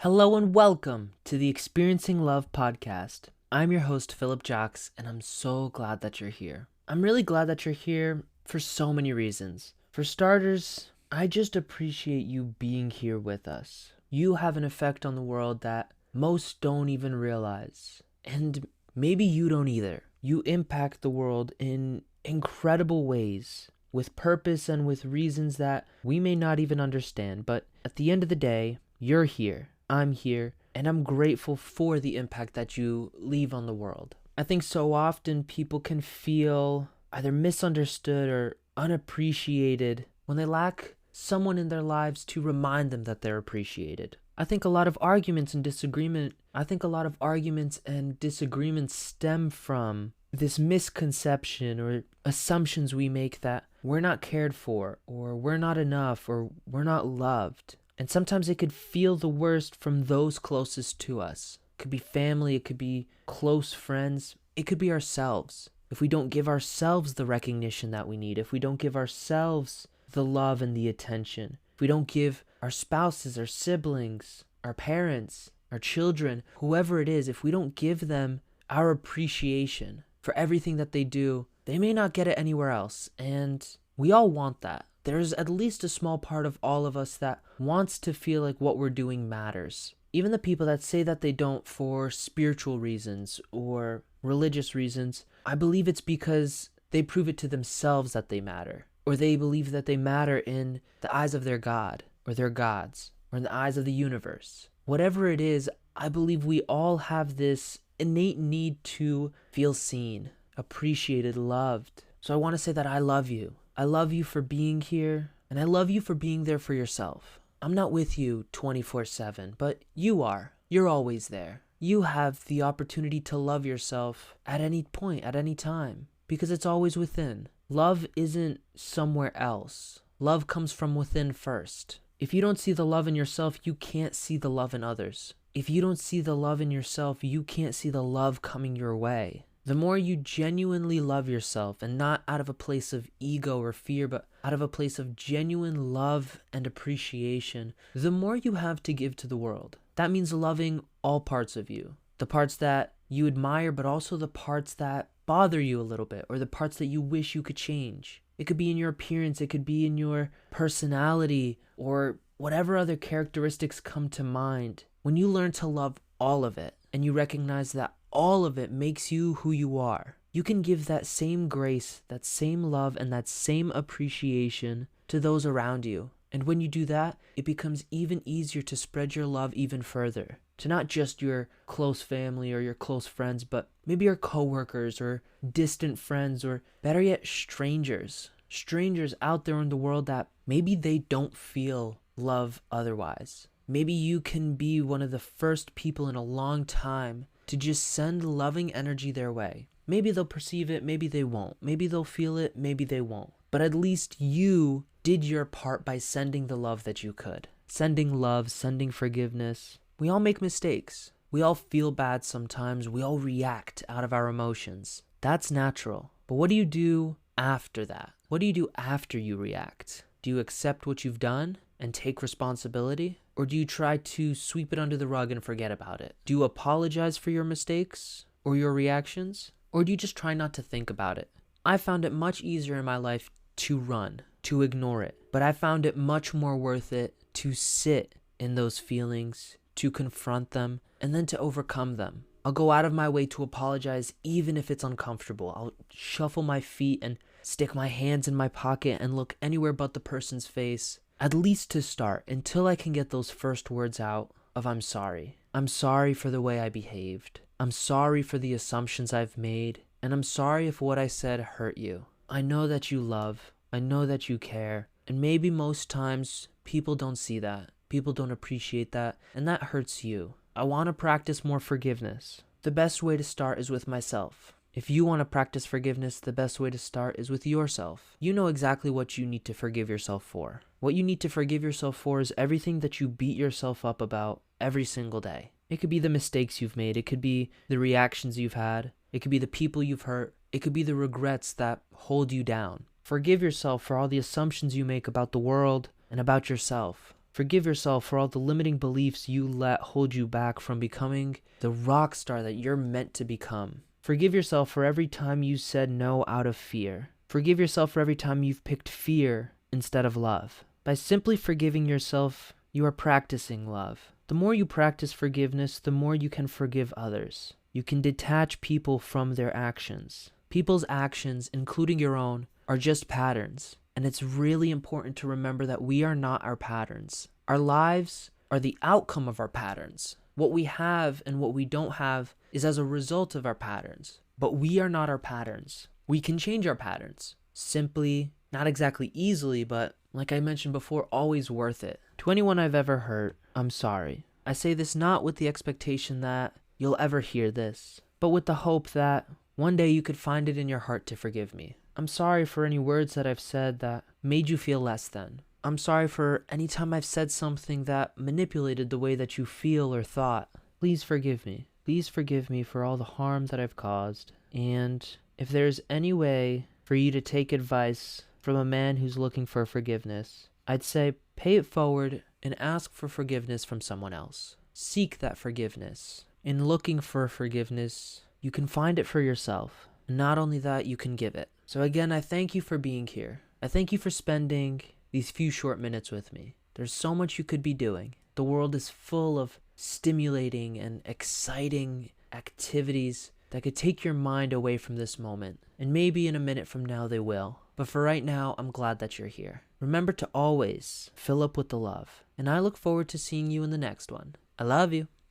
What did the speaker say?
Hello and welcome to the Experiencing Love podcast. I'm your host, Philip Jocks, and I'm so glad that you're here. I'm really glad that you're here for so many reasons. For starters, I just appreciate you being here with us. You have an effect on the world that most don't even realize. And maybe you don't either. You impact the world in incredible ways, with purpose and with reasons that we may not even understand. But at the end of the day, you're here. I'm here, and I'm grateful for the impact that you leave on the world. I think so often people can feel either misunderstood or unappreciated when they lack someone in their lives to remind them that they're appreciated. I think a lot of arguments and disagreements stem from this misconception or assumptions we make that we're not cared for, or we're not enough, or we're not loved. And sometimes it could feel the worst from those closest to us. It could be family, it could be close friends, it could be ourselves. If we don't give ourselves the recognition that we need, if we don't give ourselves the love and the attention, if we don't give our spouses, our siblings, our parents, our children, whoever it is, if we don't give them our appreciation for everything that they do, they may not get it anywhere else. And we all want that. There's at least a small part of all of us that wants to feel like what we're doing matters. Even the people that say that they don't for spiritual reasons or religious reasons, I believe it's because they prove it to themselves that they matter. Or they believe that they matter in the eyes of their God or their gods or in the eyes of the universe. Whatever it is, I believe we all have this innate need to feel seen, appreciated, loved. So I want to say that I love you. I love you for being here, and I love you for being there for yourself. I'm not with you 24/7, but you are. You're always there. You have the opportunity to love yourself at any point, at any time, because it's always within. Love isn't somewhere else. Love comes from within first. If you don't see the love in yourself, you can't see the love in others. If you don't see the love in yourself, you can't see the love coming your way. The more you genuinely love yourself, and not out of a place of ego or fear, but out of a place of genuine love and appreciation, the more you have to give to the world. That means loving all parts of you. The parts that you admire, but also the parts that bother you a little bit, or the parts that you wish you could change. It could be in your appearance, it could be in your personality, or whatever other characteristics come to mind. When you learn to love all of it, and you recognize that all of it makes you who you are, you can give that same grace, that same love, and that same appreciation to those around you. And when you do that, it becomes even easier to spread your love even further. To not just your close family or your close friends, but maybe your coworkers or distant friends, or better yet, strangers. Strangers out there in the world that maybe they don't feel love otherwise. Maybe you can be one of the first people in a long time to just send loving energy their way. Maybe they'll perceive it, maybe they won't. Maybe they'll feel it, maybe they won't. But at least you did your part by sending the love that you could. Sending love, sending forgiveness. We all make mistakes. We all feel bad sometimes. We all react out of our emotions. That's natural. But what do you do after that? What do you do after you react? Do you accept what you've done and take responsibility? Or do you try to sweep it under the rug and forget about it? Do you apologize for your mistakes or your reactions? Or do you just try not to think about it? I found it much easier in my life to run, to ignore it. But I found it much more worth it to sit in those feelings, to confront them, and then to overcome them. I'll go out of my way to apologize even if it's uncomfortable. I'll shuffle my feet and stick my hands in my pocket and look anywhere but the person's face. At least to start, until I can get those first words out of I'm sorry. I'm sorry for the way I behaved. I'm sorry for the assumptions I've made. And I'm sorry if what I said hurt you. I know that you love. I know that you care. And maybe most times people don't see that. People don't appreciate that. And that hurts you. I want to practice more forgiveness. The best way to start is with myself. If you want to practice forgiveness, the best way to start is with yourself. You know exactly what you need to forgive yourself for. What you need to forgive yourself for is everything that you beat yourself up about every single day. It could be the mistakes you've made. It could be the reactions you've had. It could be the people you've hurt. It could be the regrets that hold you down. Forgive yourself for all the assumptions you make about the world and about yourself. Forgive yourself for all the limiting beliefs you let hold you back from becoming the rock star that you're meant to become. Forgive yourself for every time you said no out of fear. Forgive yourself for every time you've picked fear instead of love. By simply forgiving yourself, you are practicing love. The more you practice forgiveness, the more you can forgive others. You can detach people from their actions. People's actions, including your own, are just patterns. And it's really important to remember that we are not our patterns. Our lives are the outcome of our patterns. What we have and what we don't have is as a result of our patterns. But we are not our patterns. We can change our patterns. Simply, not exactly easily, but like I mentioned before, always worth it. To anyone I've ever hurt, I'm sorry. I say this not with the expectation that you'll ever hear this, but with the hope that one day you could find it in your heart to forgive me. I'm sorry for any words that I've said that made you feel less than. I'm sorry for any time I've said something that manipulated the way that you feel or thought. Please forgive me. Please forgive me for all the harm that I've caused. And if there's any way for you to take advice from a man who's looking for forgiveness, I'd say pay it forward and ask for forgiveness from someone else. Seek that forgiveness. In looking for forgiveness, you can find it for yourself. And not only that, you can give it. So again, I thank you for being here. I thank you for spending these few short minutes with me. There's so much you could be doing. The world is full of stimulating and exciting activities that could take your mind away from this moment. And maybe in a minute from now they will. But for right now, I'm glad that you're here. Remember to always fill up with the love. And I look forward to seeing you in the next one. I love you.